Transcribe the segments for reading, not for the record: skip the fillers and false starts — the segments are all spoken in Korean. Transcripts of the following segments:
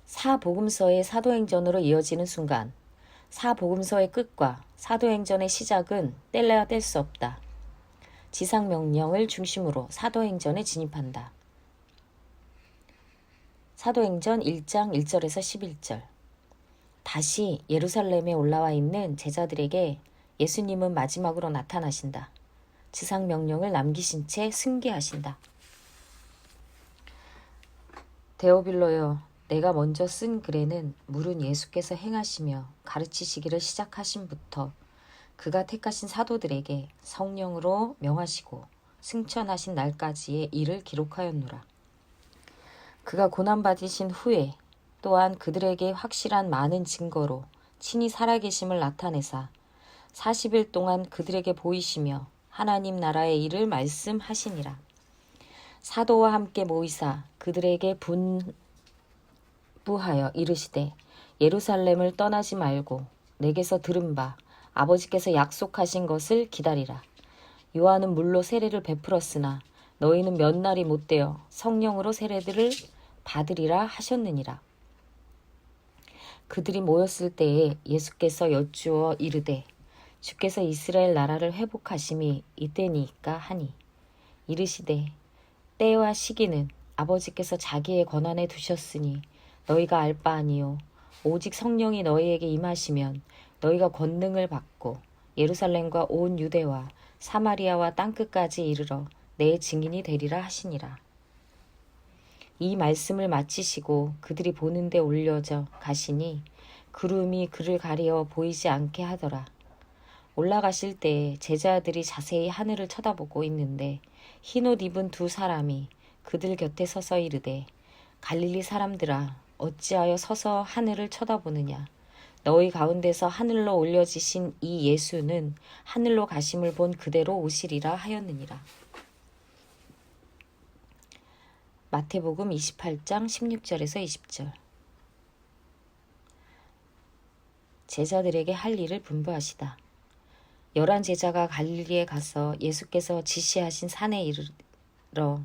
사복음서의 사도행전으로 이어지는 순간, 사복음서의 끝과 사도행전의 시작은 뗄래야 뗄 수 없다. 지상명령을 중심으로 사도행전에 진입한다. 사도행전 1장 1절에서 11절. 다시 예루살렘에 올라와 있는 제자들에게 예수님은 마지막으로 나타나신다. 지상명령을 남기신 채 승계하신다. 데오빌로여, 내가 먼저 쓴 글에는 물은 예수께서 행하시며 가르치시기를 시작하신부터 그가 택하신 사도들에게 성령으로 명하시고 승천하신 날까지의 일을 기록하였노라. 그가 고난받으신 후에 또한 그들에게 확실한 많은 증거로 친히 살아계심을 나타내사 40일 동안 그들에게 보이시며 하나님 나라의 일을 말씀하시니라. 사도와 함께 모이사 그들에게 분부하여 이르시되 예루살렘을 떠나지 말고 내게서 들은 바 아버지께서 약속하신 것을 기다리라. 요한은 물로 세례를 베풀었으나 너희는 몇 날이 못되어 성령으로 세례들을 받으리라 하셨느니라. 그들이 모였을 때에 예수께서 여쭈어 이르되 주께서 이스라엘 나라를 회복하심이 이때니까 하니 이르시되 때와 시기는 아버지께서 자기의 권한에 두셨으니 너희가 알 바 아니요 오직 성령이 너희에게 임하시면 너희가 권능을 받고 예루살렘과 온 유대와 사마리아와 땅끝까지 이르러 내 증인이 되리라 하시니라. 이 말씀을 마치시고 그들이 보는 데 올려져 가시니 구름이 그를 가리어 보이지 않게 하더라. 올라가실 때에 제자들이 자세히 하늘을 쳐다보고 있는데 흰옷 입은 두 사람이 그들 곁에 서서 이르되 갈릴리 사람들아 어찌하여 서서 하늘을 쳐다보느냐. 너희 가운데서 하늘로 올려지신 이 예수는 하늘로 가심을 본 그대로 오시리라 하였느니라. 마태복음 28장 16절에서 20절. 제자들에게 할 일을 분부하시다. 11 제자가 갈릴리에 가서 예수께서 지시하신 산에 이르러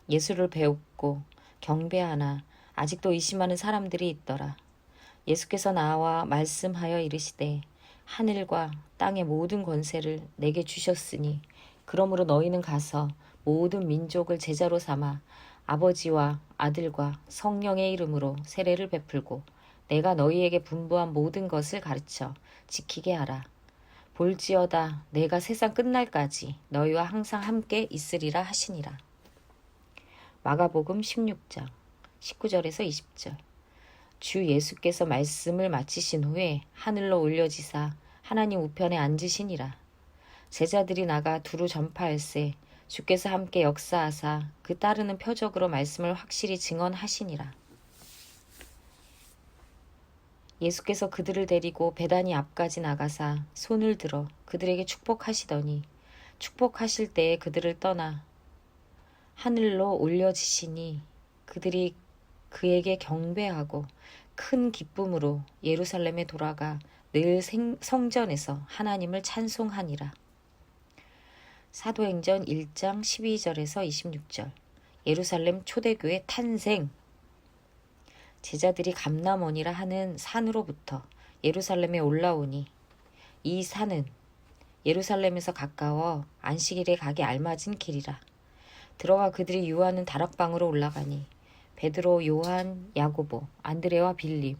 예수를 배웠고 경배하나 아직도 의심하는 사람들이 있더라. 예수께서 나와 말씀하여 이르시되 하늘과 땅의 모든 권세를 내게 주셨으니 그러므로 너희는 가서 모든 민족을 제자로 삼아 아버지와 아들과 성령의 이름으로 세례를 베풀고 내가 너희에게 분부한 모든 것을 가르쳐 지키게 하라. 볼지어다 내가 세상 끝날까지 너희와 항상 함께 있으리라 하시니라. 마가복음 16장 19절에서 20절. 주 예수께서 말씀을 마치신 후에 하늘로 올려지사 하나님 우편에 앉으시니라. 제자들이 나가 두루 전파할세 주께서 함께 역사하사 그 따르는 표적으로 말씀을 확실히 증언하시니라. 예수께서 그들을 데리고 베다니 앞까지 나가사 손을 들어 그들에게 축복하시더니 축복하실 때에 그들을 떠나 하늘로 올려지시니 그들이 그에게 경배하고 큰 기쁨으로 예루살렘에 돌아가 늘 성전에서 하나님을 찬송하니라. 사도행전 1장 12절에서 26절. 예루살렘 초대교회 탄생. 제자들이 감람원이라 하는 산으로부터 예루살렘에 올라오니 이 산은 예루살렘에서 가까워 안식일에 가기 알맞은 길이라. 들어가 그들이 유하는 다락방으로 올라가니 베드로, 요한, 야고보, 안드레와 빌립,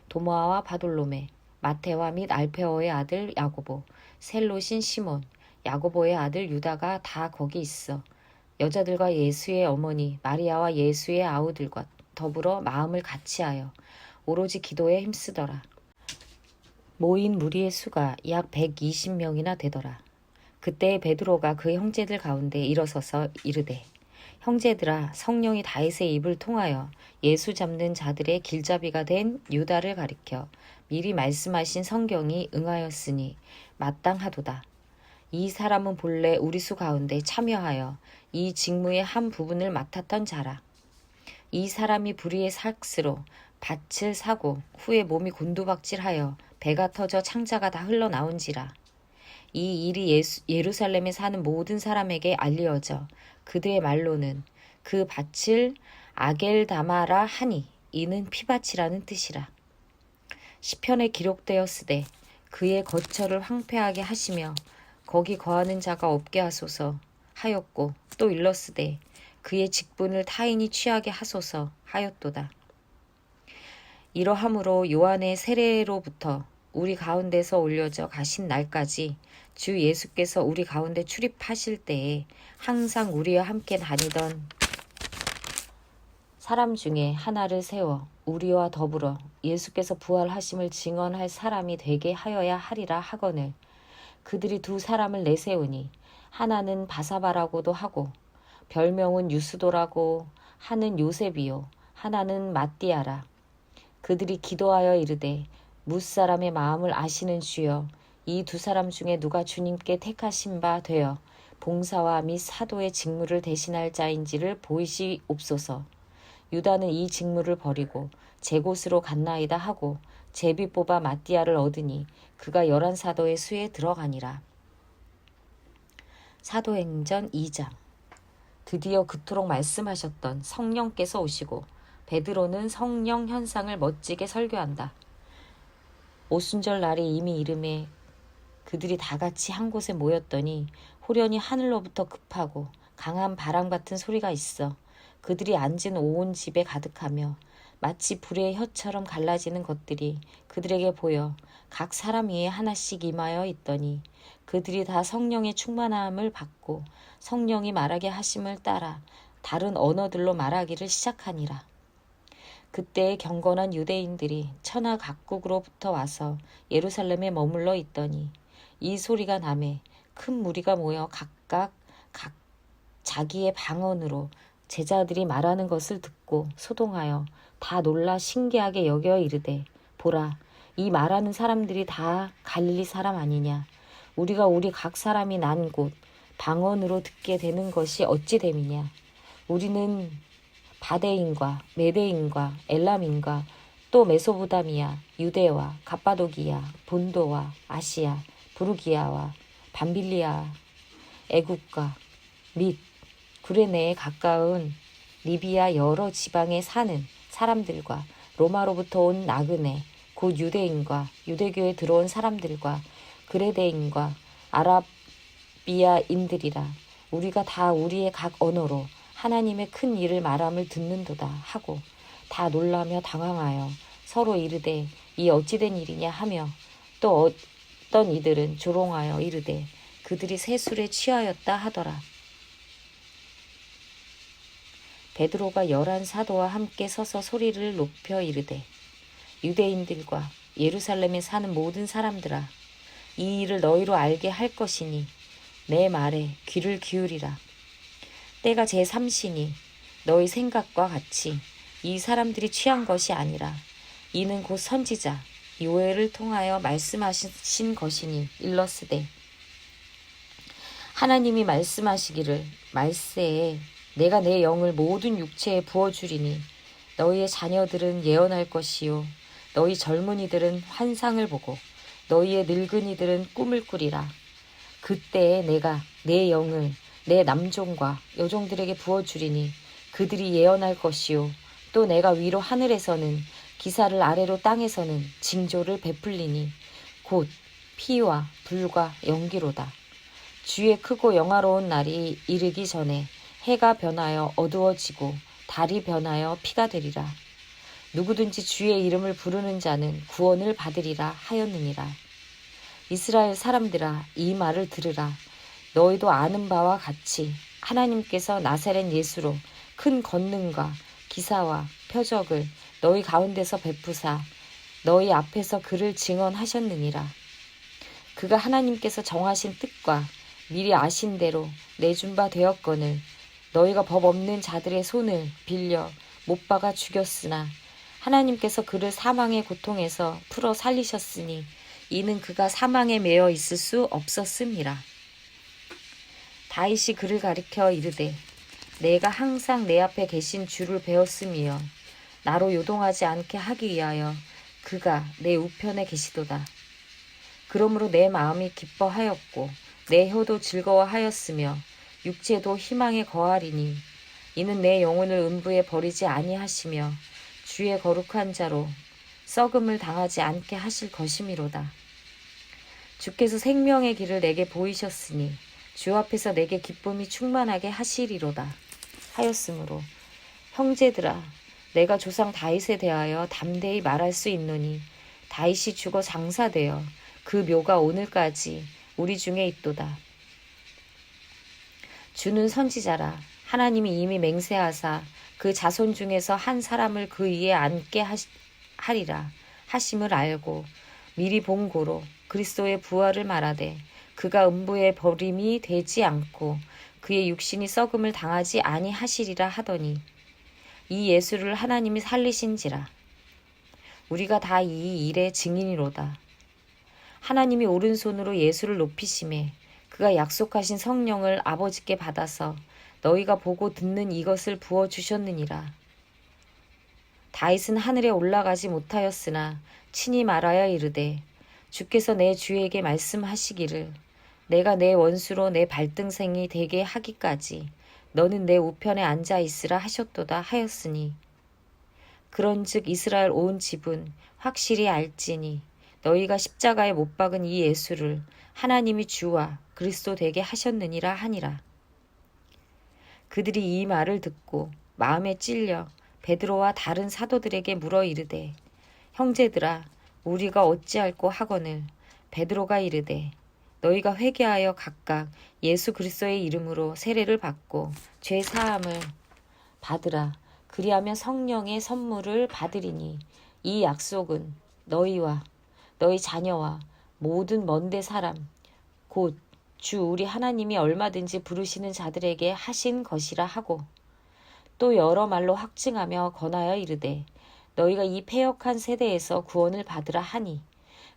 도마와 바돌로메, 마테와 및 알페오의 아들 야고보, 셀롯인 시몬, 야고보의 아들 유다가 다 거기 있어 여자들과 예수의 어머니 마리아와 예수의 아우들과 더불어 마음을 같이하여 오로지 기도에 힘쓰더라. 모인 무리의 수가 약 120명이나 되더라. 그때 베드로가 그 형제들 가운데 일어서서 이르되 형제들아 성령이 다윗의 입을 통하여 예수 잡는 자들의 길잡이가 된 유다를 가리켜 미리 말씀하신 성경이 응하였으니 마땅하도다. 이 사람은 본래 우리 수 가운데 참여하여 이 직무의 한 부분을 맡았던 자라. 이 사람이 불의의 삭스로 밭을 사고 후에 몸이 곤두박질하여 배가 터져 창자가 다 흘러나온지라. 이 일이 예루살렘에 사는 모든 사람에게 알려져 그들의 말로는 그 밭을 아겔다마라 하니 이는 피밭이라는 뜻이라. 시편에 기록되었으되 그의 거처를 황폐하게 하시며 거기 거하는 자가 없게 하소서 하였고 또 일렀으되 그의 직분을 타인이 취하게 하소서 하였도다. 이러함으로 요한의 세례로부터 우리 가운데서 올려져 가신 날까지 주 예수께서 우리 가운데 출입하실 때에 항상 우리와 함께 다니던 사람 중에 하나를 세워 우리와 더불어 예수께서 부활하심을 증언할 사람이 되게 하여야 하리라 하거늘 그들이 두 사람을 내세우니 하나는 바사바라고도 하고 별명은 유스도라고 하는 요셉이요 하나는 마띠아라. 그들이 기도하여 이르되 무사람의 마음을 아시는 주여 이 두 사람 중에 누가 주님께 택하신 바 되어 봉사와 및 사도의 직무를 대신할 자인지를 보이시옵소서. 유다는 이 직무를 버리고 제 곳으로 갔나이다 하고 제비 뽑아 마띠아를 얻으니 그가 11사도의 수에 들어가니라. 사도행전 2장. 드디어 그토록 말씀하셨던 성령께서 오시고 베드로는 성령 현상을 멋지게 설교한다. 오순절 날이 이미 이름에 그들이 다 같이 한 곳에 모였더니 호련히 하늘로부터 급하고 강한 바람 같은 소리가 있어 그들이 앉은 온 집에 가득하며 마치 불의 혀처럼 갈라지는 것들이 그들에게 보여 각 사람 위에 하나씩 임하여 있더니 그들이 다 성령의 충만함을 받고 성령이 말하게 하심을 따라 다른 언어들로 말하기를 시작하니라. 그때에 경건한 유대인들이 천하 각국으로부터 와서 예루살렘에 머물러 있더니 이 소리가 나매 큰 무리가 모여 각각 자기의 방언으로 제자들이 말하는 것을 듣고 소동하여 다 놀라 신기하게 여겨 이르되 보라 이 말하는 사람들이 다 갈릴리 사람 아니냐. 우리가 우리 각 사람이 난 곳 방언으로 듣게 되는 것이 어찌 됨이냐. 우리는 바데인과 메데인과 엘람인과 또 메소보다미아, 유대와 갑바도기야, 본도와 아시아, 부르기아와 밤빌리아, 애국과 및 구레네에 가까운 리비아 여러 지방에 사는 사람들과 로마로부터 온 나그네, 곧 유대인과 유대교에 들어온 사람들과 그레데인과 아라비아인들이라. 우리가 다 우리의 각 언어로 하나님의 큰 일을 말함을 듣는도다 하고 다 놀라며 당황하여 서로 이르되 이 어찌된 일이냐 하며 또 어떤 이들은 조롱하여 이르되 그들이 새 술에 취하였다 하더라. 베드로가 11사도와 함께 서서 소리를 높여 이르되 유대인들과 예루살렘에 사는 모든 사람들아 이 일을 너희로 알게 할 것이니 내 말에 귀를 기울이라. 때가 제3시니 너희 생각과 같이 이 사람들이 취한 것이 아니라 이는 곧 선지자 요엘을 통하여 말씀하신 것이니 일렀으되 하나님이 말씀하시기를 말세에 내가 내 영을 모든 육체에 부어주리니 너희의 자녀들은 예언할 것이요 너희 젊은이들은 환상을 보고 너희의 늙은이들은 꿈을 꾸리라. 그때에 내가 내 영을 내 남종과 여종들에게 부어주리니 그들이 예언할 것이요 또 내가 위로 하늘에서는 기사를 아래로 땅에서는 징조를 베풀리니 곧 피와 불과 연기로다. 주의 크고 영화로운 날이 이르기 전에 해가 변하여 어두워지고 달이 변하여 피가 되리라. 누구든지 주의 이름을 부르는 자는 구원을 받으리라 하였느니라. 이스라엘 사람들아 이 말을 들으라. 너희도 아는 바와 같이 하나님께서 나사렛 예수로 큰 권능과 기사와 표적을 너희 가운데서 베푸사 너희 앞에서 그를 증언하셨느니라. 그가 하나님께서 정하신 뜻과 미리 아신 대로 내준 바 되었거늘 너희가 법 없는 자들의 손을 빌려 못 박아 죽였으나 하나님께서 그를 사망의 고통에서 풀어 살리셨으니 이는 그가 사망에 매여 있을 수 없었음이라. 다윗이 그를 가리켜 이르되 내가 항상 내 앞에 계신 주를 배웠으며 나로 요동하지 않게 하기 위하여 그가 내 우편에 계시도다. 그러므로 내 마음이 기뻐하였고 내 혀도 즐거워하였으며 육체도 희망에 거하리니 이는 내 영혼을 음부에 버리지 아니하시며 주의 거룩한 자로 썩음을 당하지 않게 하실 것이미로다. 주께서 생명의 길을 내게 보이셨으니 주 앞에서 내게 기쁨이 충만하게 하시리로다 하였으므로 형제들아, 내가 조상 다윗에 대하여 담대히 말할 수 있노니 다윗이 죽어 장사되어 그 묘가 오늘까지 우리 중에 있도다. 주는 선지자라. 하나님이 이미 맹세하사 그 자손 중에서 한 사람을 그 위에 앉게 하리라 하심을 알고 미리 본 고로 그리스도의 부활을 말하되 그가 음부의 버림이 되지 않고 그의 육신이 썩음을 당하지 아니하시리라 하더니 이 예수를 하나님이 살리신지라. 우리가 다 이 일의 증인이로다. 하나님이 오른손으로 예수를 높이심에 그가 약속하신 성령을 아버지께 받아서 너희가 보고 듣는 이것을 부어주셨느니라. 다윗은 하늘에 올라가지 못하였으나 친히 말하여 이르되 주께서 내 주에게 말씀하시기를 내가 내 원수로 내 발등생이 되게 하기까지 너는 내 우편에 앉아 있으라 하셨도다 하였으니 그런즉 이스라엘 온 집은 확실히 알지니 너희가 십자가에 못 박은 이 예수를 하나님이 주와 그리스도 되게 하셨느니라 하니라. 그들이 이 말을 듣고 마음에 찔려 베드로와 다른 사도들에게 물어 이르되 형제들아 우리가 어찌할꼬 하거늘 베드로가 이르되 너희가 회개하여 각각 예수 그리스도의 이름으로 세례를 받고 죄 사함을 받으라. 그리하면 성령의 선물을 받으리니 이 약속은 너희와 너희 자녀와 모든 먼데 사람 곧 주 우리 하나님이 얼마든지 부르시는 자들에게 하신 것이라 하고 또 여러 말로 확증하며 권하여 이르되 너희가 이 패역한 세대에서 구원을 받으라 하니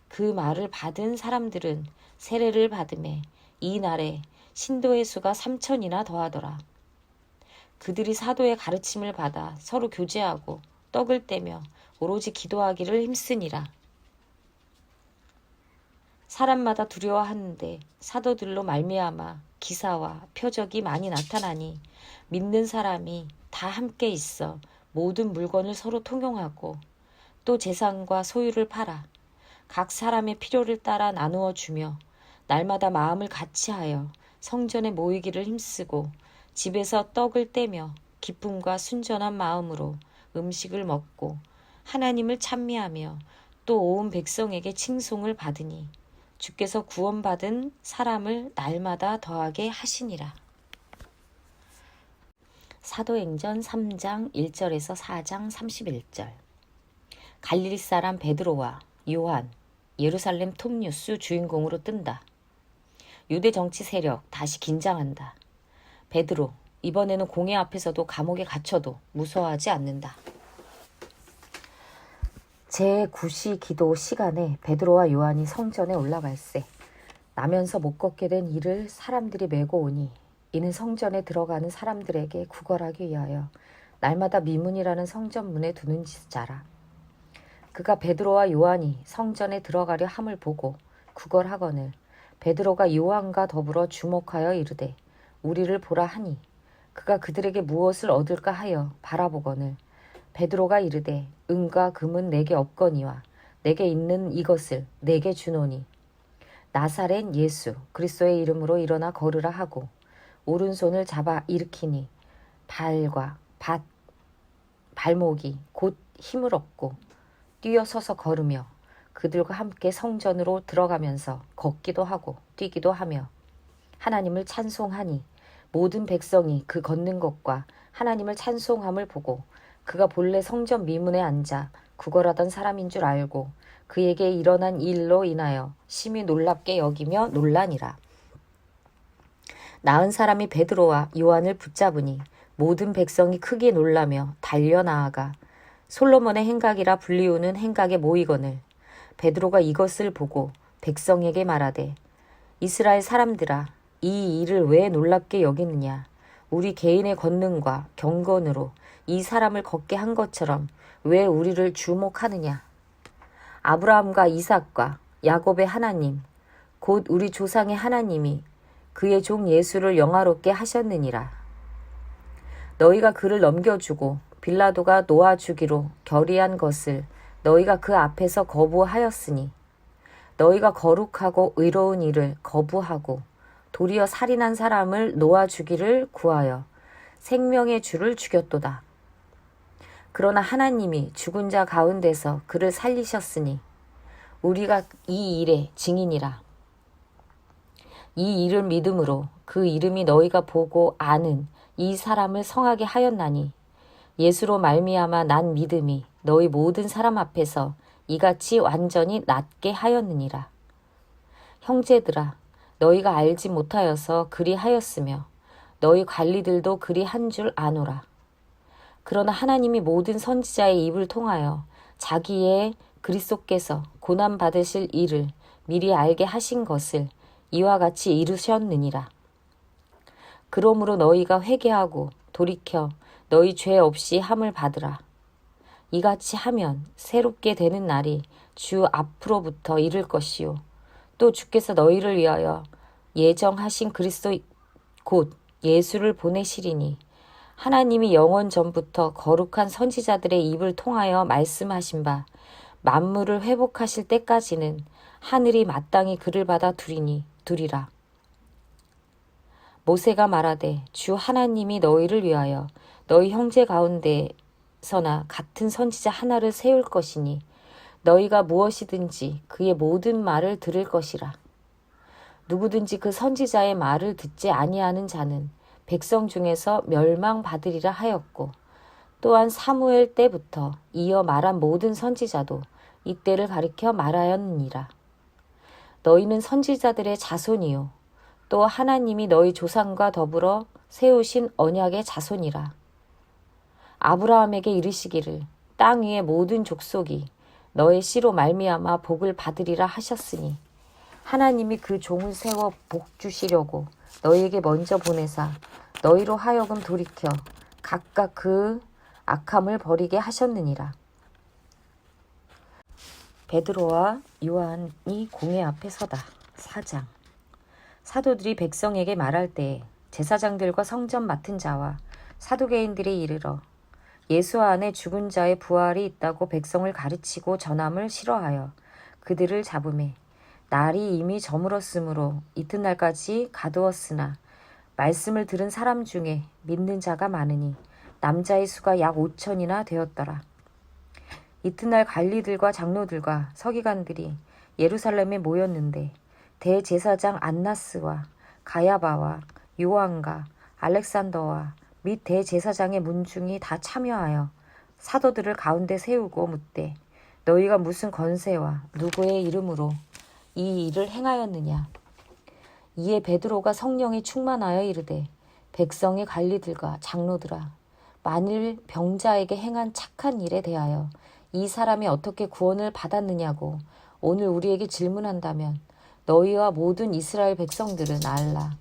그 말을 받은 사람들은 세례를 받음에 이 날에 신도의 수가 3,000이나 더하더라. 그들이 사도의 가르침을 받아 서로 교제하고 떡을 떼며 오로지 기도하기를 힘쓰니라. 사람마다 두려워하는데 사도들로 말미암아 기사와 표적이 많이 나타나니 믿는 사람이 다 함께 있어 모든 물건을 서로 통용하고 또 재산과 소유를 팔아 각 사람의 필요를 따라 나누어 주며 날마다 마음을 같이하여 성전에 모이기를 힘쓰고 집에서 떡을 떼며 기쁨과 순전한 마음으로 음식을 먹고 하나님을 찬미하며 또 온 백성에게 칭송을 받으니 주께서 구원받은 사람을 날마다 더하게 하시니라. 사도행전 3장 1절에서 4장 31절. 갈릴리 사람 베드로와 요한, 예루살렘 톱뉴스 주인공으로 뜬다. 유대 정치 세력 다시 긴장한다. 베드로, 이번에는 공회 앞에서도 감옥에 갇혀도 무서워하지 않는다. 제9시 기도 시간에 베드로와 요한이 성전에 올라갈세. 나면서 못 걷게 된 이를 사람들이 메고 오니 이는 성전에 들어가는 사람들에게 구걸하기 위하여 날마다 미문이라는 성전 문에 두는 자라. 그가 베드로와 요한이 성전에 들어가려 함을 보고 구걸하거늘 베드로가 요한과 더불어 주목하여 이르되 우리를 보라 하니 그가 그들에게 무엇을 얻을까 하여 바라보거늘 베드로가 이르되 은과 금은 내게 없거니와 내게 있는 이것을 내게 주노니 나사렛 예수 그리스도의 이름으로 일어나 걸으라 하고 오른손을 잡아 일으키니 발과 발목이 곧 힘을 얻고 뛰어서서 걸으며 그들과 함께 성전으로 들어가면서 걷기도 하고 뛰기도 하며 하나님을 찬송하니 모든 백성이 그 걷는 것과 하나님을 찬송함을 보고 그가 본래 성전 미문에 앉아 구걸하던 사람인 줄 알고 그에게 일어난 일로 인하여 심히 놀랍게 여기며 놀라니라. 나은 사람이 베드로와 요한을 붙잡으니 모든 백성이 크게 놀라며 달려나아가 솔로몬의 행각이라 불리우는 행각에 모이거늘 베드로가 이것을 보고 백성에게 말하되 이스라엘 사람들아 이 일을 왜 놀랍게 여기느냐. 우리 개인의 권능과 경건으로 이 사람을 걷게 한 것처럼 왜 우리를 주목하느냐. 아브라함과 이삭과 야곱의 하나님 곧 우리 조상의 하나님이 그의 종 예수를 영화롭게 하셨느니라. 너희가 그를 넘겨주고 빌라도가 놓아주기로 결의한 것을 너희가 그 앞에서 거부하였으니 너희가 거룩하고 의로운 일을 거부하고 도리어 살인한 사람을 놓아주기를 구하여 생명의 주를 죽였도다. 그러나 하나님이 죽은 자 가운데서 그를 살리셨으니 우리가 이 일의 증인이라. 이 일을 믿음으로 그 이름이 너희가 보고 아는 이 사람을 성하게 하였나니 예수로 말미암아 난 믿음이 너희 모든 사람 앞에서 이같이 완전히 낫게 하였느니라. 형제들아, 너희가 알지 못하여서 그리 하였으며 너희 관리들도 그리 한 줄 아노라. 그러나 하나님이 모든 선지자의 입을 통하여 자기의 그리스도께서 고난 받으실 일을 미리 알게 하신 것을 이와 같이 이루셨느니라. 그러므로 너희가 회개하고 돌이켜 너희 죄 없이 함을 받으라. 이같이 하면 새롭게 되는 날이 주 앞으로부터 이를 것이요 또 주께서 너희를 위하여 예정하신 그리스도 곧 예수를 보내시리니 하나님이 영원 전부터 거룩한 선지자들의 입을 통하여 말씀하신 바 만물을 회복하실 때까지는 하늘이 마땅히 그를 받아 두리라. 모세가 말하되 주 하나님이 너희를 위하여 너희 형제 가운데서나 같은 선지자 하나를 세울 것이니 너희가 무엇이든지 그의 모든 말을 들을 것이라. 누구든지 그 선지자의 말을 듣지 아니하는 자는 백성 중에서 멸망받으리라 하였고 또한 사무엘 때부터 이어 말한 모든 선지자도 이때를 가리켜 말하였느니라. 너희는 선지자들의 자손이요 또 하나님이 너희 조상과 더불어 세우신 언약의 자손이라. 아브라함에게 이르시기를 땅 위의 모든 족속이 너의 씨로 말미암아 복을 받으리라 하셨으니 하나님이 그 종을 세워 복 주시려고 너희에게 먼저 보내사 너희로 하여금 돌이켜 각각 그 악함을 버리게 하셨느니라. 베드로와 요한이 공회 앞에 서다. 4장. 사도들이 백성에게 말할 때에 제사장들과 성전 맡은 자와 사두개인들이 이르러 예수 안에 죽은 자의 부활이 있다고 백성을 가르치고 전함을 싫어하여 그들을 잡음에 날이 이미 저물었으므로 이튿날까지 가두었으나 말씀을 들은 사람 중에 믿는 자가 많으니 남자의 수가 약 5천이나 되었더라. 이튿날 관리들과 장로들과 서기관들이 예루살렘에 모였는데 대제사장 안나스와 가야바와 요한과 알렉산더와 및 대제사장의 문중이 다 참여하여 사도들을 가운데 세우고 묻되 너희가 무슨 권세와 누구의 이름으로 이 일을 행하였느냐. 이에 베드로가 성령이 충만하여 이르되 백성의 관리들과 장로들아, 만일 병자에게 행한 착한 일에 대하여 이 사람이 어떻게 구원을 받았느냐고 오늘 우리에게 질문한다면 너희와 모든 이스라엘 백성들은 알라.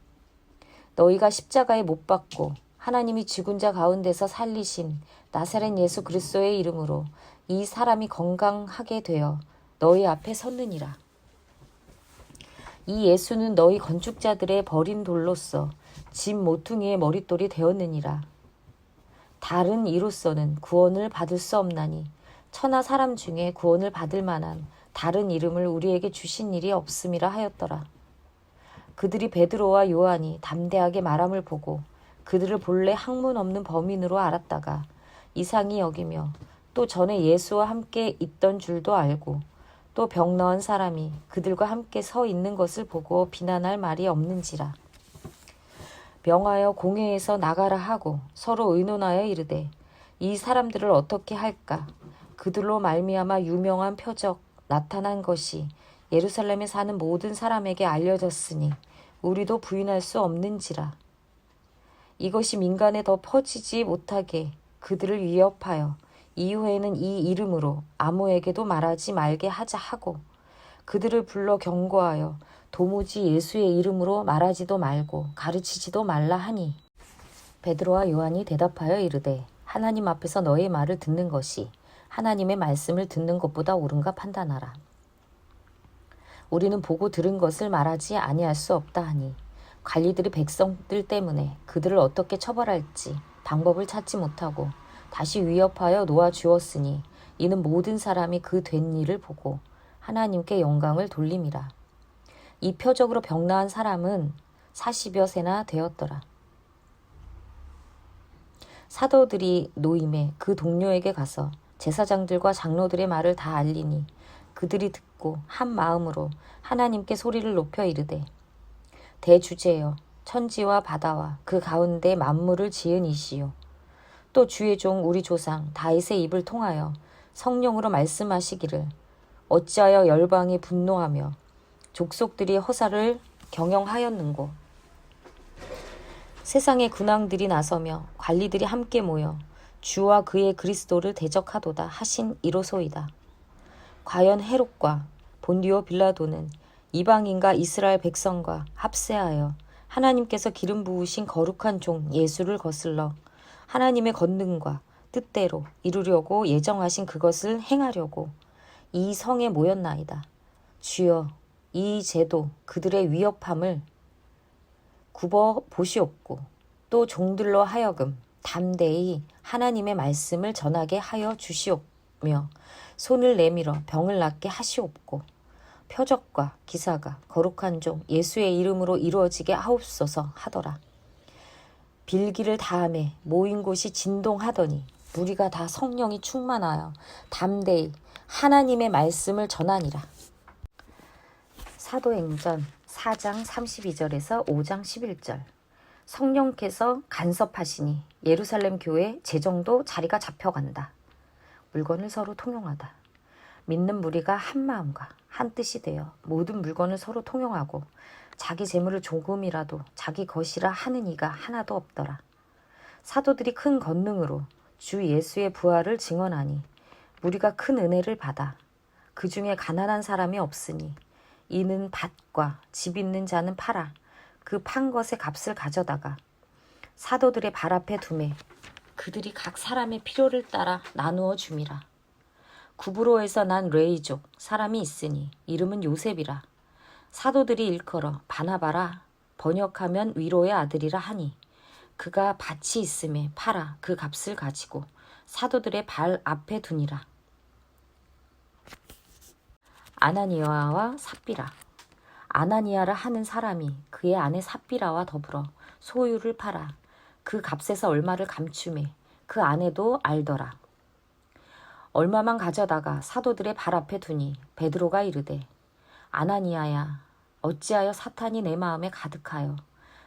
너희가 십자가에 못 박고 하나님이 죽은 자 가운데서 살리신 나사렛 예수 그리스도의 이름으로 이 사람이 건강하게 되어 너희 앞에 섰느니라. 이 예수는 너희 건축자들의 버린 돌로서 집 모퉁이의 머릿돌이 되었느니라. 다른 이로서는 구원을 받을 수 없나니 천하 사람 중에 구원을 받을 만한 다른 이름을 우리에게 주신 일이 없음이라 하였더라. 그들이 베드로와 요한이 담대하게 말함을 보고 그들을 본래 학문 없는 범인으로 알았다가 이상히 여기며 또 전에 예수와 함께 있던 줄도 알고 또 병나은 사람이 그들과 함께 서 있는 것을 보고 비난할 말이 없는지라. 명하여 공회에서 나가라 하고 서로 의논하여 이르되 이 사람들을 어떻게 할까. 그들로 말미암아 유명한 표적 나타난 것이 예루살렘에 사는 모든 사람에게 알려졌으니 우리도 부인할 수 없는지라. 이것이 민간에 더 퍼지지 못하게 그들을 위협하여 이후에는 이 이름으로 아무에게도 말하지 말게 하자 하고 그들을 불러 경고하여 도무지 예수의 이름으로 말하지도 말고 가르치지도 말라 하니 베드로와 요한이 대답하여 이르되 하나님 앞에서 너의 말을 듣는 것이 하나님의 말씀을 듣는 것보다 옳은가 판단하라. 우리는 보고 들은 것을 말하지 아니할 수 없다 하니 관리들이 백성들 때문에 그들을 어떻게 처벌할지 방법을 찾지 못하고 다시 위협하여 놓아주었으니 이는 모든 사람이 그 된 일을 보고 하나님께 영광을 돌림이라. 이 표적으로 병나은 사람은 40여 세나 되었더라. 사도들이 노임에 그 동료에게 가서 제사장들과 장로들의 말을 다 알리니 그들이 듣고 한 마음으로 하나님께 소리를 높여 이르되, 대주제여, 천지와 바다와 그 가운데 만물을 지은 이시요, 또 주의 종 우리 조상 다윗의 입을 통하여 성령으로 말씀하시기를 어찌하여 열방이 분노하며 족속들이 허사를 경영하였는고. 세상의 군왕들이 나서며 관리들이 함께 모여 주와 그의 그리스도를 대적하도다 하신 이로소이다. 과연 헤롯과 본디오 빌라도는 이방인과 이스라엘 백성과 합세하여 하나님께서 기름 부으신 거룩한 종 예수를 거슬러 하나님의 권능과 뜻대로 이루려고 예정하신 그것을 행하려고 이 성에 모였나이다. 주여, 이 제도 그들의 위협함을 굽어 보시옵고 또 종들로 하여금 담대히 하나님의 말씀을 전하게 하여 주시옵며 손을 내밀어 병을 낫게 하시옵고 표적과 기사가 거룩한 종 예수의 이름으로 이루어지게 하옵소서 하더라. 빌기를 다함에 모인 곳이 진동하더니 무리가 다 성령이 충만하여 담대히 하나님의 말씀을 전하니라. 사도행전 4장 32절에서 5장 11절. 성령께서 간섭하시니 예루살렘 교회 재정도 자리가 잡혀간다. 물건을 서로 통용하다. 믿는 무리가 한 마음과 한 뜻이 되어 모든 물건을 서로 통용하고 자기 재물을 조금이라도 자기 것이라 하는 이가 하나도 없더라. 사도들이 큰 권능으로 주 예수의 부활을 증언하니 무리가 큰 은혜를 받아 그 중에 가난한 사람이 없으니 이는 밭과 집 있는 자는 팔아 그 판 것의 값을 가져다가 사도들의 발 앞에 두매 그들이 각 사람의 필요를 따라 나누어 줌이라. 구브로에서 난 레이족 사람이 있으니 이름은 요셉이라. 사도들이 일컬어 바나바라 번역하면 위로의 아들이라 하니 그가 밭이 있음에 팔아 그 값을 가지고 사도들의 발 앞에 두니라. 아나니아와 삽비라. 아나니아라 하는 사람이 그의 아내 삽비라와 더불어 소유를 팔아 그 값에서 얼마를 감추매 그 아내도 알더라. 얼마만 가져다가 사도들의 발 앞에 두니 베드로가 이르되, 아나니아야, 어찌하여 사탄이 내 마음에 가득하여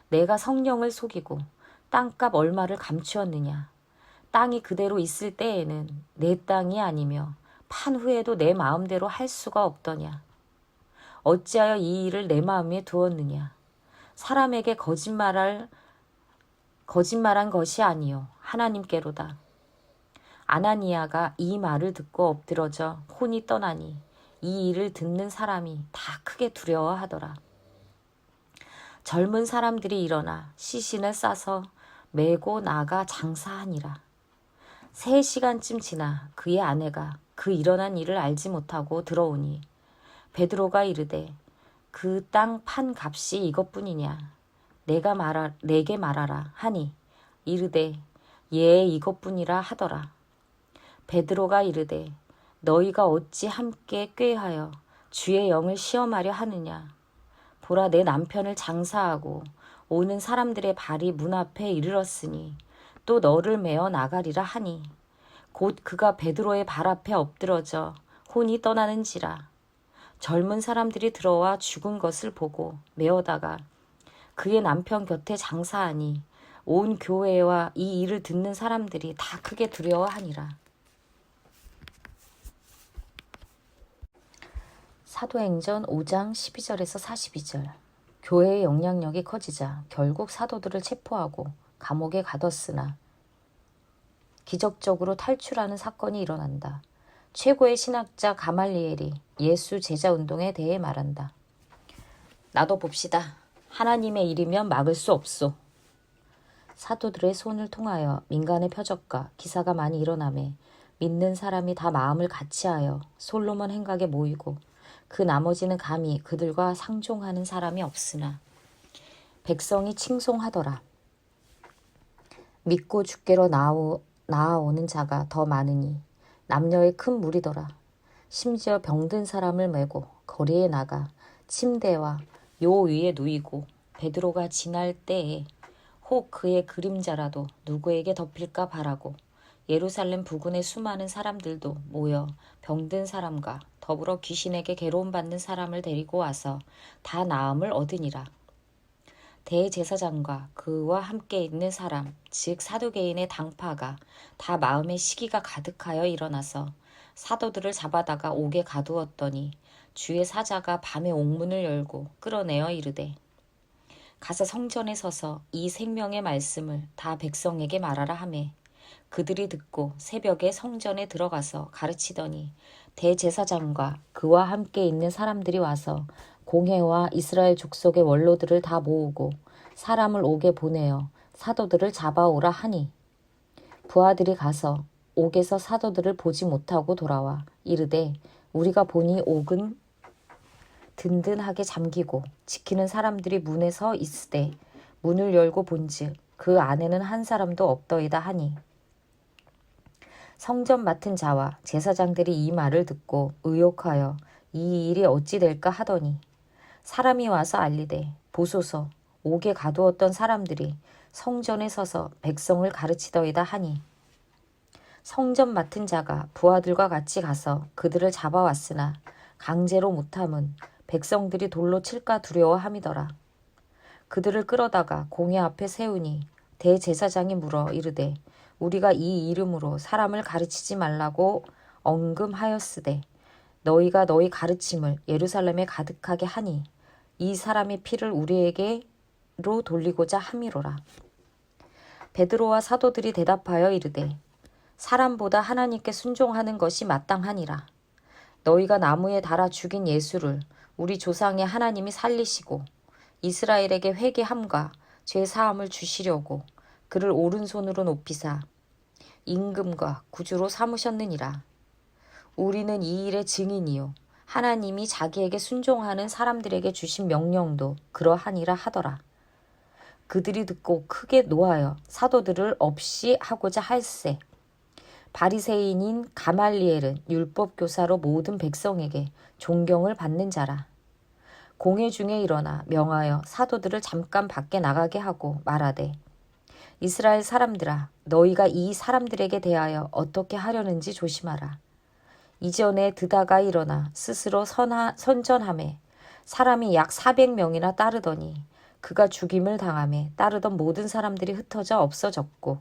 내가 성령을 속이고 땅값 얼마를 감추었느냐. 땅이 그대로 있을 때에는 내 땅이 아니며 판 후에도 내 마음대로 할 수가 없더냐. 어찌하여 이 일을 내 마음에 두었느냐. 사람에게 거짓말한 것이 아니요 하나님께로다. 아나니아가 이 말을 듣고 엎드러져 혼이 떠나니 이 일을 듣는 사람이 다 크게 두려워하더라. 젊은 사람들이 일어나 시신을 싸서 메고 나가 장사하니라. 3시간쯤 지나 그의 아내가 그 일어난 일을 알지 못하고 들어오니 베드로가 이르되, 그 땅 판 값이 이것뿐이냐. 내게 말하라 하니 이르되, 예, 이것뿐이라 하더라. 베드로가 이르되, 너희가 어찌 함께 꾀하여 주의 영을 시험하려 하느냐. 보라, 내 남편을 장사하고 오는 사람들의 발이 문 앞에 이르렀으니 또 너를 메어 나가리라 하니 곧 그가 베드로의 발 앞에 엎드러져 혼이 떠나는지라. 젊은 사람들이 들어와 죽은 것을 보고 메어다가 그의 남편 곁에 장사하니 온 교회와 이 일을 듣는 사람들이 다 크게 두려워하니라. 사도행전 5장 12절에서 42절. 교회의 영향력이 커지자 결국 사도들을 체포하고 감옥에 가뒀으나 기적적으로 탈출하는 사건이 일어난다. 최고의 신학자 가말리엘이 예수 제자 운동에 대해 말한다. 나도 봅시다. 하나님의 일이면 막을 수 없소. 사도들의 손을 통하여 민간의 표적과 기사가 많이 일어나매 믿는 사람이 다 마음을 같이하여 솔로몬 행각에 모이고 그 나머지는 감히 그들과 상종하는 사람이 없으나 백성이 칭송하더라. 믿고 주께로 나아오는 자가 더 많으니 남녀의 큰 무리더라. 심지어 병든 사람을 메고 거리에 나가 침대와 요 위에 누이고 베드로가 지날 때에 혹 그의 그림자라도 누구에게 덮일까 바라고 예루살렘 부근의 수많은 사람들도 모여 병든 사람과 더불어 귀신에게 괴로움받는 사람을 데리고 와서 다 나음을 얻으니라. 대제사장과 그와 함께 있는 사람, 즉 사두개인의 당파가 다 마음의 시기가 가득하여 일어나서 사도들을 잡아다가 옥에 가두었더니 주의 사자가 밤에 옥문을 열고 끌어내어 이르되 가서 성전에 서서 이 생명의 말씀을 다 백성에게 말하라 하매 그들이 듣고 새벽에 성전에 들어가서 가르치더니 대제사장과 그와 함께 있는 사람들이 와서 공회와 이스라엘 족속의 원로들을 다 모으고 사람을 옥에 보내어 사도들을 잡아오라 하니 부하들이 가서 옥에서 사도들을 보지 못하고 돌아와 이르되 우리가 보니 옥은 든든하게 잠기고 지키는 사람들이 문에 서 있으되 문을 열고 본즉 그 안에는 한 사람도 없더이다 하니 성전 맡은 자와 제사장들이 이 말을 듣고 의혹하여 이 일이 어찌 될까 하더니 사람이 와서 알리되 보소서 옥에 가두었던 사람들이 성전에 서서 백성을 가르치더이다 하니 성전 맡은 자가 부하들과 같이 가서 그들을 잡아왔으나 강제로 못함은 백성들이 돌로 칠까 두려워함이더라. 그들을 끌어다가 공회 앞에 세우니 대제사장이 물어 이르되 우리가 이 이름으로 사람을 가르치지 말라고 언금하였으되 너희가 너희 가르침을 예루살렘에 가득하게 하니 이 사람의 피를 우리에게로 돌리고자 함이로라. 베드로와 사도들이 대답하여 이르되 사람보다 하나님께 순종하는 것이 마땅하니라. 너희가 나무에 달아 죽인 예수를 우리 조상의 하나님이 살리시고 이스라엘에게 회개함과 죄 사함을 주시려고 그를 오른손으로 높이사 임금과 구주로 삼으셨느니라. 우리는 이 일의 증인이요 하나님이 자기에게 순종하는 사람들에게 주신 명령도 그러하니라 하더라. 그들이 듣고 크게 노하여 사도들을 없이 하고자 할세. 바리새인인 가말리엘은 율법 교사로 모든 백성에게 존경을 받는 자라. 공회 중에 일어나 명하여 사도들을 잠깐 밖에 나가게 하고 말하되 이스라엘 사람들아 너희가 이 사람들에게 대하여 어떻게 하려는지 조심하라. 이전에 드다가 일어나 스스로 선전하매 사람이 약 400명이나 따르더니 그가 죽임을 당하매 따르던 모든 사람들이 흩어져 없어졌고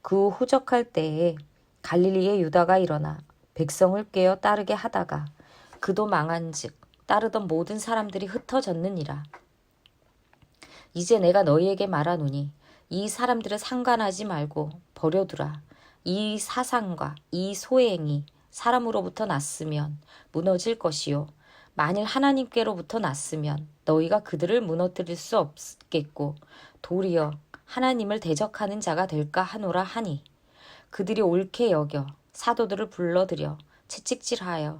그 후 호적할 때에 갈릴리의 유다가 일어나 백성을 꿰어 따르게 하다가 그도 망한즉 따르던 모든 사람들이 흩어졌느니라. 이제 내가 너희에게 말하노니 이 사람들을 상관하지 말고 버려두라. 이 사상과 이 소행이 사람으로부터 났으면 무너질 것이요 만일 하나님께로부터 났으면 너희가 그들을 무너뜨릴 수 없겠고 도리어 하나님을 대적하는 자가 될까 하노라 하니 그들이 옳게 여겨 사도들을 불러들여 채찍질하여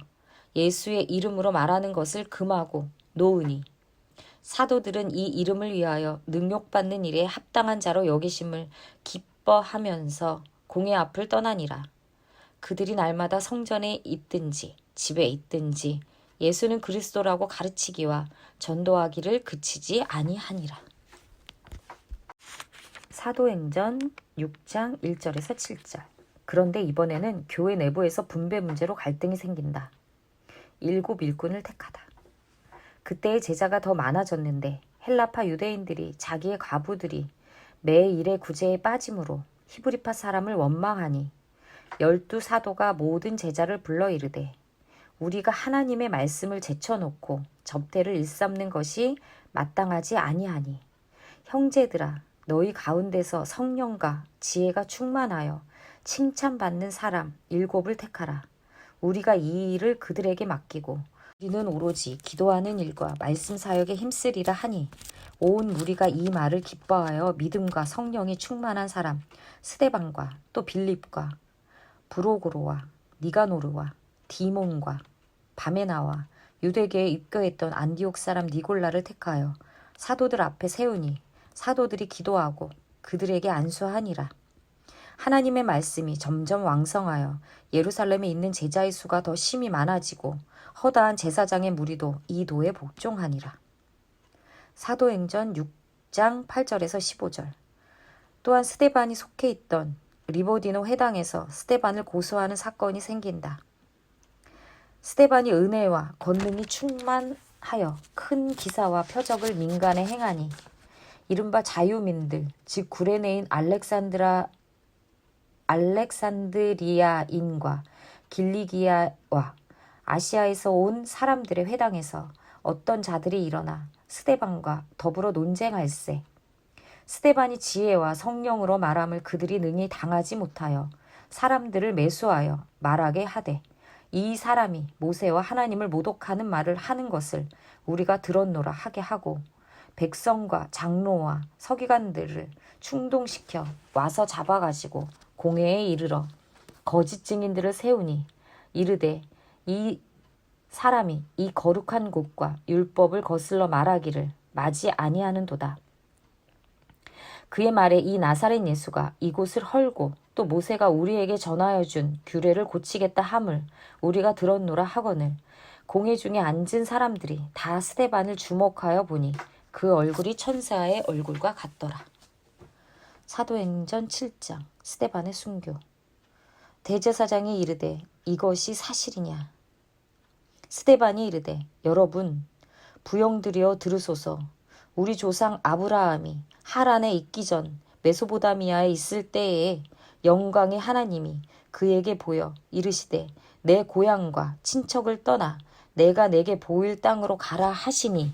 예수의 이름으로 말하는 것을 금하고 놓으니 사도들은 이 이름을 위하여 능욕받는 일에 합당한 자로 여기심을 기뻐하면서 공회 앞을 떠나니라. 그들이 날마다 성전에 있든지 집에 있든지 예수는 그리스도라고 가르치기와 전도하기를 그치지 아니하니라. 사도행전 6장 1절에서 7절. 그런데 이번에는 교회 내부에서 분배 문제로 갈등이 생긴다. 일곱 일꾼을 택하다. 그때의 제자가 더 많아졌는데 헬라파 유대인들이 자기의 과부들이 매 일의 구제에 빠짐으로 히브리파 사람을 원망하니 12사도가 모든 제자를 불러 이르되 우리가 하나님의 말씀을 제쳐놓고 접대를 일삼는 것이 마땅하지 아니하니 형제들아 너희 가운데서 성령과 지혜가 충만하여 칭찬받는 사람 7을 택하라. 우리가 이 일을 그들에게 맡기고 우리는 오로지 기도하는 일과 말씀 사역에 힘쓰리라 하니 온 무리가 이 말을 기뻐하여 믿음과 성령이 충만한 사람 스데반과 또 빌립과 브로고로와 니가노르와 디몬과 바메나와 유대교에 입교했던 안디옥 사람 니골라를 택하여 사도들 앞에 세우니 사도들이 기도하고 그들에게 안수하니라. 하나님의 말씀이 점점 왕성하여 예루살렘에 있는 제자의 수가 더 심히 많아지고 허다한 제사장의 무리도 이 도에 복종하니라. 사도행전 6장 8절에서 15절. 또한 스데반이 속해 있던 리보디노 회당에서 스데반을 고소하는 사건이 생긴다. 스데반이 은혜와 권능이 충만하여 큰 기사와 표적을 민간에 행하니 이른바 자유민들, 즉 구레네인 알렉산드리아인과 길리기아와 아시아에서 온 사람들의 회당에서 어떤 자들이 일어나 스데반과 더불어 논쟁할세. 스데반이 지혜와 성령으로 말함을 그들이 능히 당하지 못하여 사람들을 매수하여 말하게 하되, 이 사람이 모세와 하나님을 모독하는 말을 하는 것을 우리가 들었노라 하게 하고 백성과 장로와 서기관들을 충동시켜 와서 잡아가지고 공회에 이르러 거짓 증인들을 세우니 이르되 이 사람이 이 거룩한 곳과 율법을 거슬러 말하기를 마지 아니하는도다. 그의 말에 이 나사렛 예수가 이곳을 헐고 또 모세가 우리에게 전하여 준 규례를 고치겠다 함을 우리가 들었노라 하거늘 공회 중에 앉은 사람들이 다 스데반을 주목하여 보니 그 얼굴이 천사의 얼굴과 같더라. 사도행전 7장 스데반의 순교. 대제사장이 이르되 이것이 사실이냐. 스데반이 이르되 여러분 부영들이여 들으소서. 우리 조상 아브라함이 하란에 있기 전 메소보다미아에 있을 때에 영광의 하나님이 그에게 보여 이르시되 내 고향과 친척을 떠나 내가 내게 보일 땅으로 가라 하시니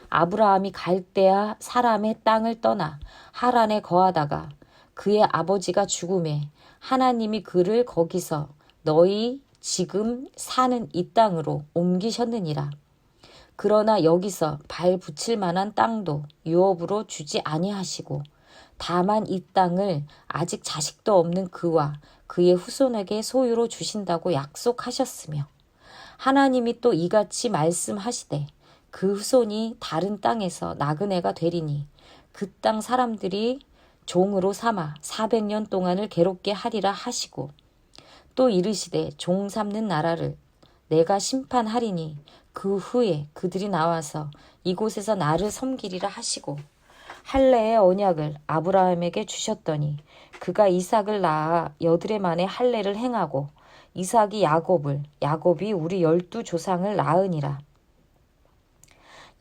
아브라함이 갈대아 사람의 땅을 떠나 하란에 거하다가 그의 아버지가 죽음에 하나님이 그를 거기서 너희 지금 사는 이 땅으로 옮기셨느니라. 그러나 여기서 발 붙일 만한 땅도 유업으로 주지 아니하시고 다만 이 땅을 아직 자식도 없는 그와 그의 후손에게 소유로 주신다고 약속하셨으며 하나님이 또 이같이 말씀하시되 그 후손이 다른 땅에서 나그네가 되리니 그 땅 사람들이 종으로 삼아 400년 동안을 괴롭게 하리라 하시고 또 이르시되 종 삼는 나라를 내가 심판하리니 그 후에 그들이 나와서 이곳에서 나를 섬기리라 하시고 할례의 언약을 아브라함에게 주셨더니 그가 이삭을 낳아 여드레 만에 할례를 행하고 이삭이 야곱을 야곱이 우리 12조상을 낳으니라.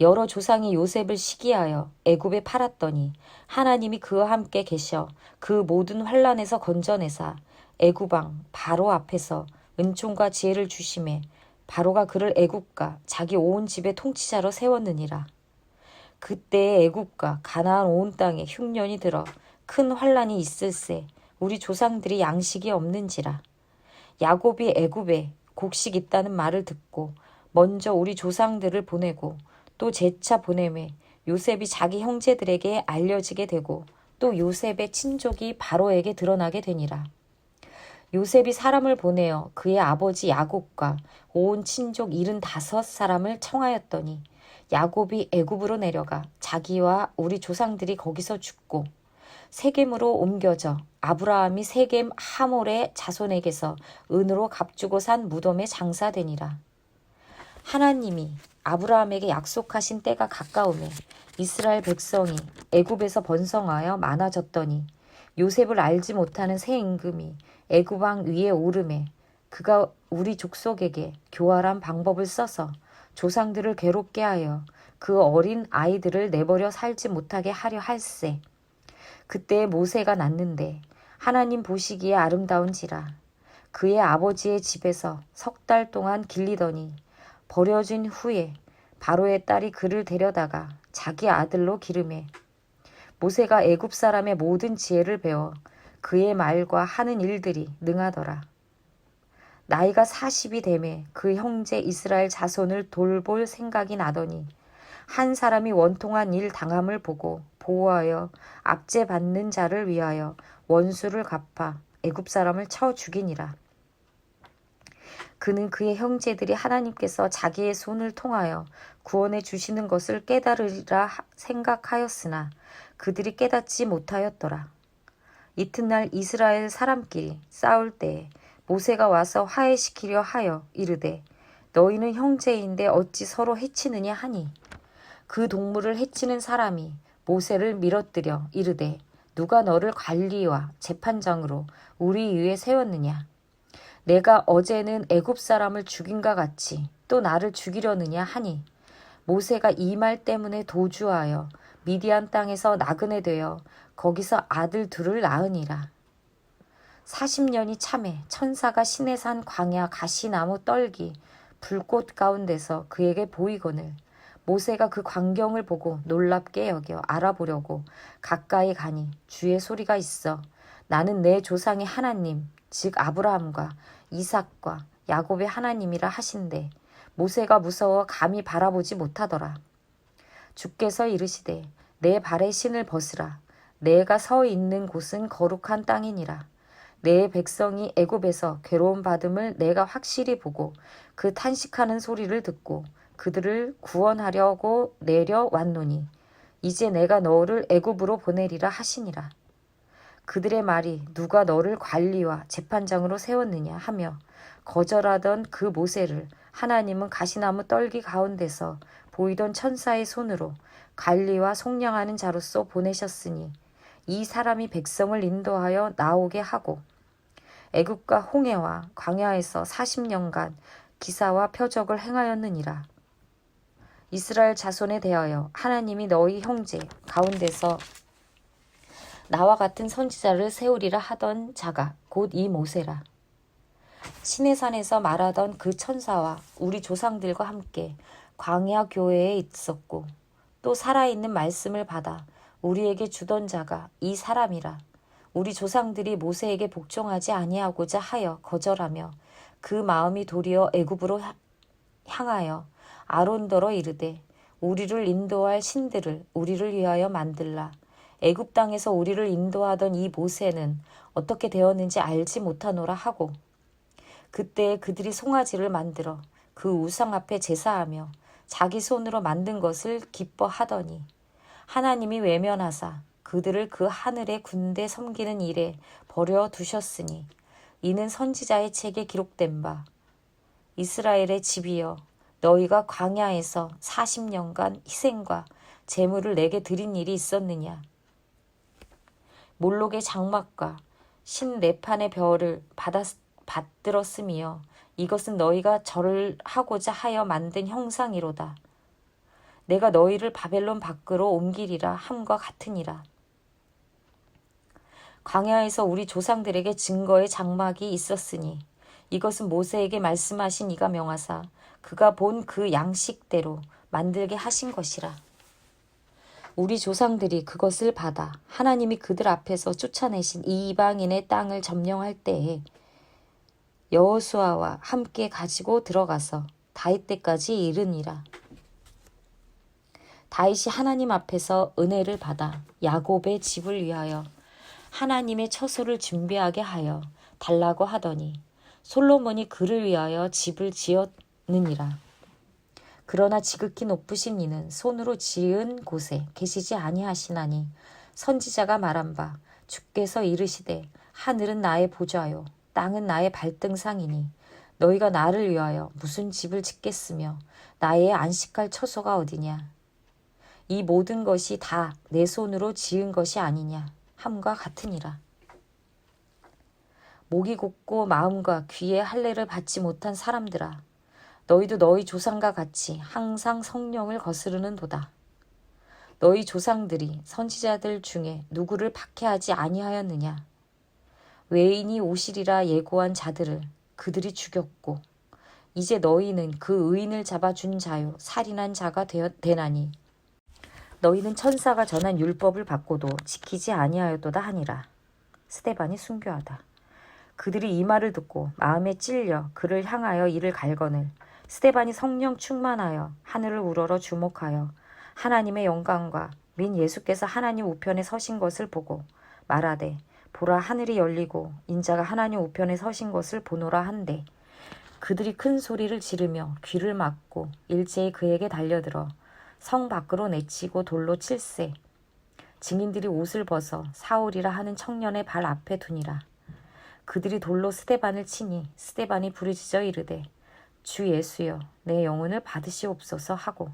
여러 조상이 요셉을 시기하여 애굽에 팔았더니 하나님이 그와 함께 계셔 그 모든 환난에서 건져내사 애굽왕 바로 앞에서 은총과 지혜를 주심에 바로가 그를 애굽과 자기 온 집의 통치자로 세웠느니라. 그때에 애굽과 가나안 온 땅에 흉년이 들어 큰 환난이 있을세 우리 조상들이 양식이 없는지라. 야곱이 애굽에 곡식 있다는 말을 듣고 먼저 우리 조상들을 보내고 또 재차 보내매 요셉이 자기 형제들에게 알려지게 되고 또 요셉의 친족이 바로에게 드러나게 되니라. 요셉이 사람을 보내어 그의 아버지 야곱과 온 친족 75사람을 청하였더니 야곱이 애굽으로 내려가 자기와 우리 조상들이 거기서 죽고 세겜으로 옮겨져 아브라함이 세겜 하몰의 자손에게서 은으로 값주고 산 무덤에 장사되니라. 하나님이 아브라함에게 약속하신 때가 가까우매 이스라엘 백성이 애굽에서 번성하여 많아졌더니 요셉을 알지 못하는 새 임금이 애굽 왕 위에 오르매 그가 우리 족속에게 교활한 방법을 써서 조상들을 괴롭게 하여 그 어린 아이들을 내버려 살지 못하게 하려 할세. 그때에 모세가 낳는데 하나님 보시기에 아름다운지라. 그의 아버지의 집에서 3달 동안 길리더니 버려진 후에 바로의 딸이 그를 데려다가 자기 아들로 기르매 모세가 애굽 사람의 모든 지혜를 배워 그의 말과 하는 일들이 능하더라. 나이가 40이 되매 그 형제 이스라엘 자손을 돌볼 생각이 나더니 한 사람이 원통한 일 당함을 보고 보호하여 압제받는 자를 위하여 원수를 갚아 애굽 사람을 쳐 죽이니라. 그는 그의 형제들이 하나님께서 자기의 손을 통하여 구원해 주시는 것을 깨달으리라 생각하였으나 그들이 깨닫지 못하였더라. 이튿날 이스라엘 사람끼리 싸울 때에 모세가 와서 화해시키려 하여 이르되 너희는 형제인데 어찌 서로 해치느냐 하니 그 동물을 해치는 사람이 모세를 밀어뜨려 이르되 누가 너를 관리와 재판장으로 우리 위에 세웠느냐 내가 어제는 애굽 사람을 죽인과 같이 또 나를 죽이려느냐 하니 모세가 이 말 때문에 도주하여 미디안 땅에서 나그네 되어 거기서 아들 둘을 낳으니라. 40년이 참에 천사가 시내산 광야 가시나무 떨기 불꽃 가운데서 그에게 보이거늘 모세가 그 광경을 보고 놀랍게 여겨 알아보려고 가까이 가니 주의 소리가 있어 나는 내 조상의 하나님 즉 아브라함과 이삭과 야곱의 하나님이라 하신대 모세가 무서워 감히 바라보지 못하더라. 주께서 이르시되 내 발의 신을 벗으라. 내가 서 있는 곳은 거룩한 땅이니라. 내 백성이 애굽에서 괴로움 받음을 내가 확실히 보고 그 탄식하는 소리를 듣고 그들을 구원하려고 내려왔노니 이제 내가 너를 애굽으로 보내리라 하시니라. 그들의 말이 누가 너를 관리와 재판장으로 세웠느냐 하며 거절하던 그 모세를 하나님은 가시나무 떨기 가운데서 보이던 천사의 손으로 관리와 속량하는 자로서 보내셨으니 이 사람이 백성을 인도하여 나오게 하고 애굽과 홍해와 광야에서 40년간 기사와 표적을 행하였느니라. 이스라엘 자손에 대하여 하나님이 너희 형제 가운데서 나와 같은 선지자를 세우리라 하던 자가 곧 이 모세라. 시내산에서 말하던 그 천사와 우리 조상들과 함께 광야 교회에 있었고 또 살아있는 말씀을 받아 우리에게 주던 자가 이 사람이라. 우리 조상들이 모세에게 복종하지 아니하고자 하여 거절하며 그 마음이 도리어 애굽으로 향하여 아론더러 이르되 우리를 인도할 신들을 우리를 위하여 만들라. 애굽 땅에서 우리를 인도하던 이 모세는 어떻게 되었는지 알지 못하노라 하고 그때 그들이 송아지를 만들어 그 우상 앞에 제사하며 자기 손으로 만든 것을 기뻐하더니 하나님이 외면하사 그들을 그 하늘의 군대 섬기는 일에 버려두셨으니 이는 선지자의 책에 기록된 바 이스라엘의 집이여 너희가 광야에서 40년간 희생과 제물을 내게 드린 일이 있었느냐. 몰록의 장막과 신레판의 별을 받들었으며 이것은 너희가 절을 하고자 하여 만든 형상이로다. 내가 너희를 바벨론 밖으로 옮기리라 함과 같으니라. 광야에서 우리 조상들에게 증거의 장막이 있었으니 이것은 모세에게 말씀하신 이가 명하사 그가 본 그 양식대로 만들게 하신 것이라. 우리 조상들이 그것을 받아 하나님이 그들 앞에서 쫓아내신 이 이방인의 땅을 점령할 때에 여호수아와 함께 가지고 들어가서 다윗 때까지 이르니라. 다윗이 하나님 앞에서 은혜를 받아 야곱의 집을 위하여 하나님의 처소를 준비하게 하여 달라고 하더니 솔로몬이 그를 위하여 집을 지었느니라. 그러나 지극히 높으신 이는 손으로 지은 곳에 계시지 아니하시나니 선지자가 말한 바 주께서 이르시되 하늘은 나의 보좌요 땅은 나의 발등상이니 너희가 나를 위하여 무슨 집을 짓겠으며 나의 안식할 처소가 어디냐. 이 모든 것이 다 내 손으로 지은 것이 아니냐 함과 같으니라. 목이 곧고 마음과 귀에 할례를 받지 못한 사람들아 너희도 너희 조상과 같이 항상 성령을 거스르는도다. 너희 조상들이 선지자들 중에 누구를 박해하지 아니하였느냐. 외인이 오시리라 예고한 자들을 그들이 죽였고 이제 너희는 그 의인을 잡아준 자요 살인한 자가 되나니 너희는 천사가 전한 율법을 받고도 지키지 아니하였도다 하니라. 스데반이 순교하다. 그들이 이 말을 듣고 마음에 찔려 그를 향하여 이를 갈거늘 스데반이 성령 충만하여 하늘을 우러러 주목하여 하나님의 영광과 민 예수께서 하나님 우편에 서신 것을 보고 말하되 보라 하늘이 열리고 인자가 하나님 우편에 서신 것을 보노라 한데 그들이 큰 소리를 지르며 귀를 막고 일제히 그에게 달려들어 성 밖으로 내치고 돌로 칠세. 증인들이 옷을 벗어 사울이라 하는 청년의 발 앞에 두니라. 그들이 돌로 스데반을 치니 스데반이 부르짖어 이르되 주 예수여 내 영혼을 받으시옵소서 하고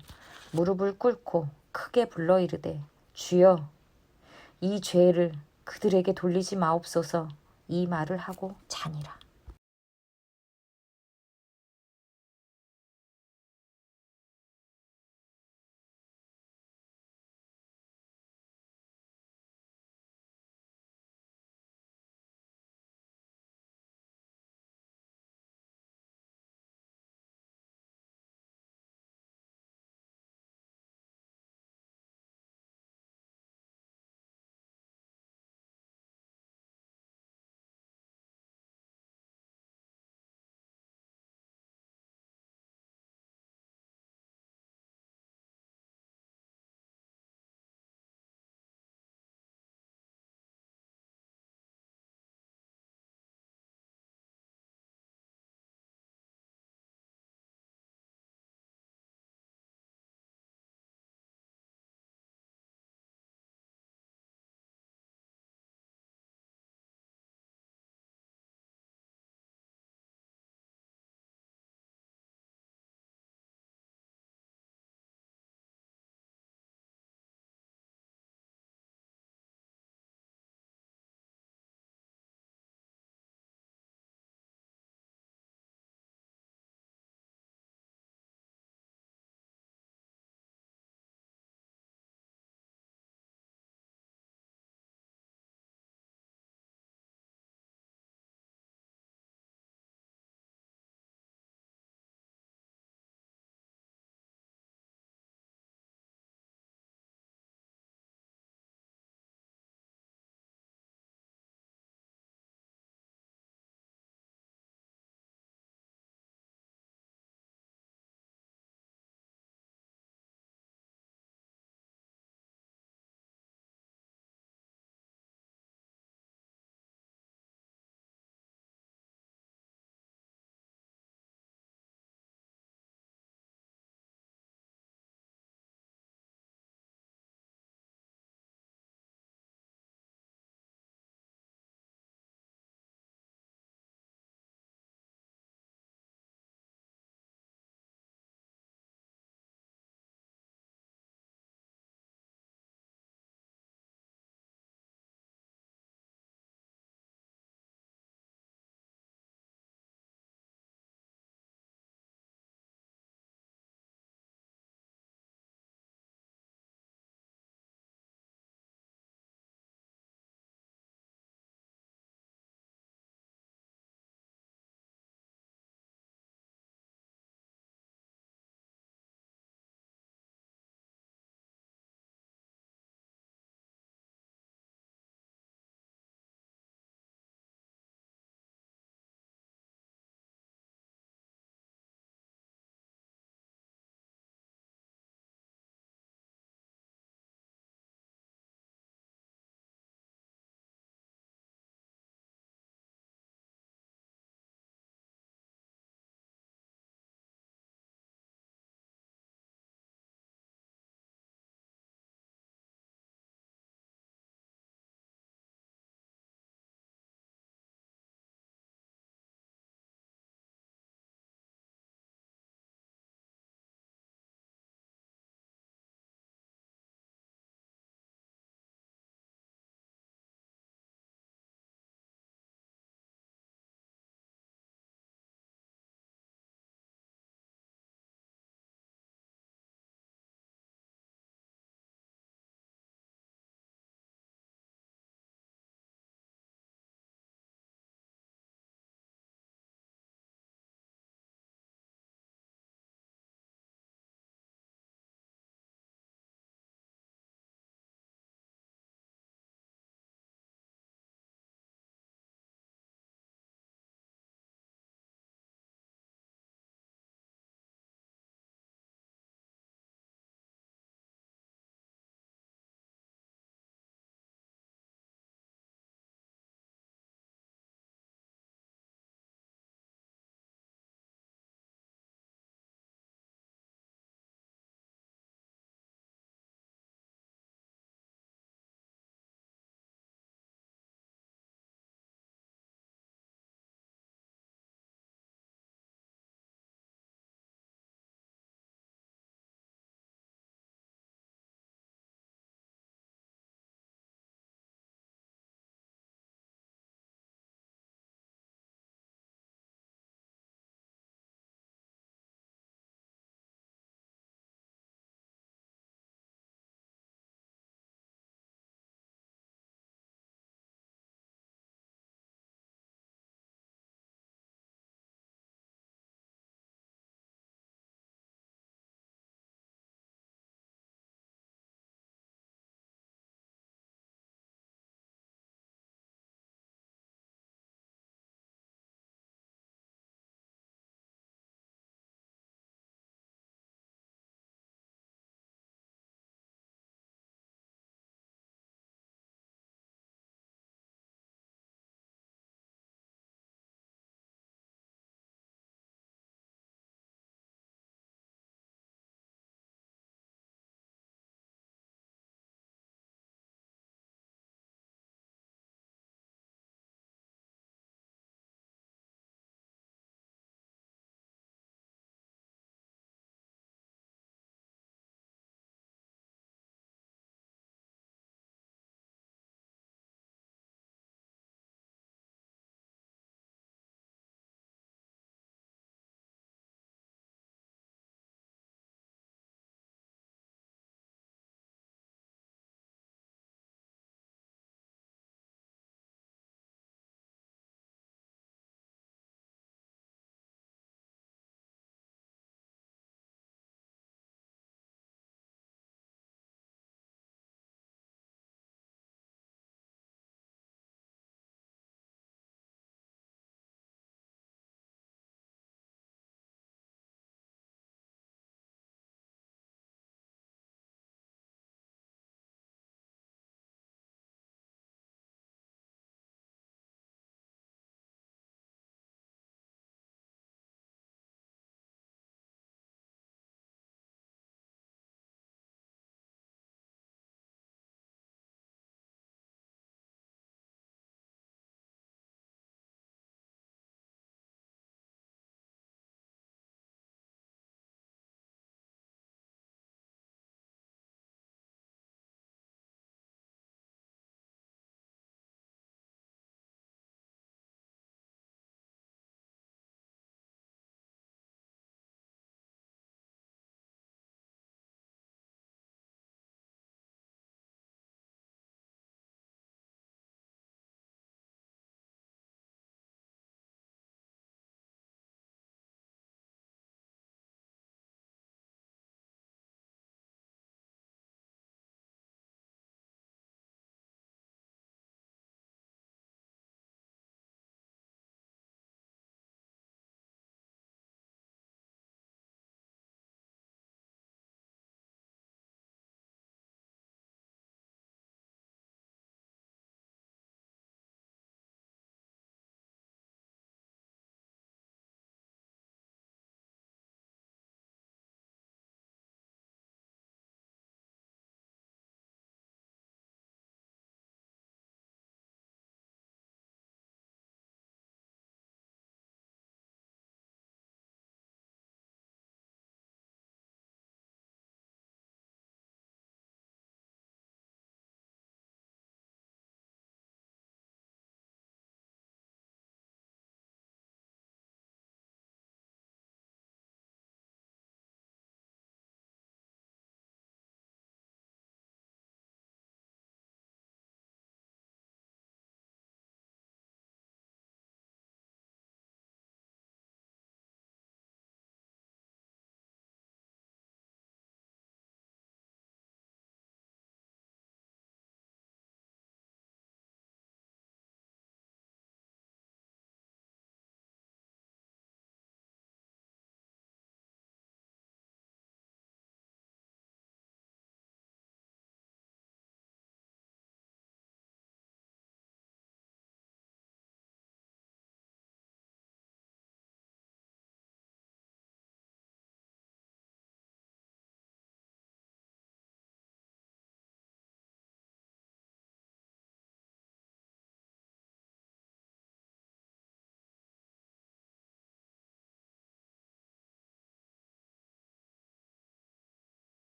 무릎을 꿇고 크게 불러 이르되 주여 이 죄를 그들에게 돌리지 마옵소서 이 말을 하고 자니라.